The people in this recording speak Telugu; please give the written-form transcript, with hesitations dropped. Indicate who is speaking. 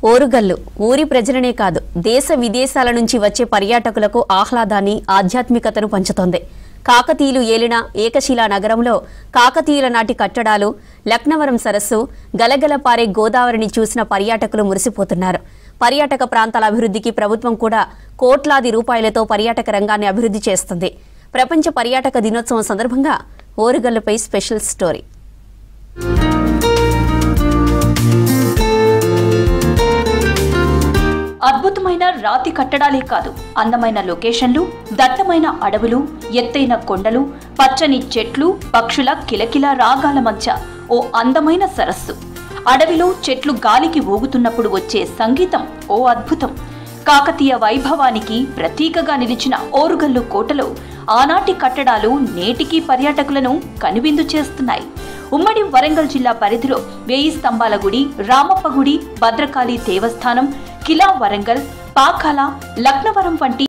Speaker 1: ఓరుగల్లు ఊరి ప్రజలనే కాదు దేశ విదేశాల నుంచి వచ్చే పర్యాటకులకు ఆహ్లాదాన్ని ఆధ్యాత్మికతను పంచుతోంది. కాకతీయులు ఏలిన ఏకశిలా నగరంలో కాకతీయుల నాటి కట్టడాలు, లక్నవరం సరస్సు, గలగలపారే గోదావరిని చూసిన పర్యాటకులు మురిసిపోతున్నారు. పర్యాటక ప్రాంతాల అభివృద్ధికి ప్రభుత్వం కూడా కోట్లాది రూపాయలతో పర్యాటక రంగాన్ని అభివృద్ధి చేస్తుంది. ప్రపంచ పర్యాటక దినోత్సవం సందర్భంగా ఓరుగల్లుపై స్పెషల్ స్టోరీ.
Speaker 2: అద్భుతమైన రాతి కట్టడాలే కాదు, అందమైన లొకేషన్లు, దట్టమైన అడవులు, ఎత్తైన కొండలు, పచ్చని చెట్లు, పక్షుల కిలకిల రాగాల మధ్య ఓ అందమైన సరస్సు. అడవిలో చెట్లు గాలికి ఊగుతున్నప్పుడు వచ్చే సంగీతం ఓ అద్భుతం. కాకతీయ వైభవానికి ప్రతీకగా నిలిచిన ఓరుగల్లు కోటలో ఆనాటి కట్టడాలు నేటికీ పర్యాటకులను కనువిందు చేస్తున్నాయి. ఉమ్మడి వరంగల్ జిల్లా పరిధిలో 1000 స్తంభాల గుడి, రామప్ప గుడి, భద్రకాళి దేవస్థానం, కిలా వరంగల్, పాకాల, లక్నవరం వంటి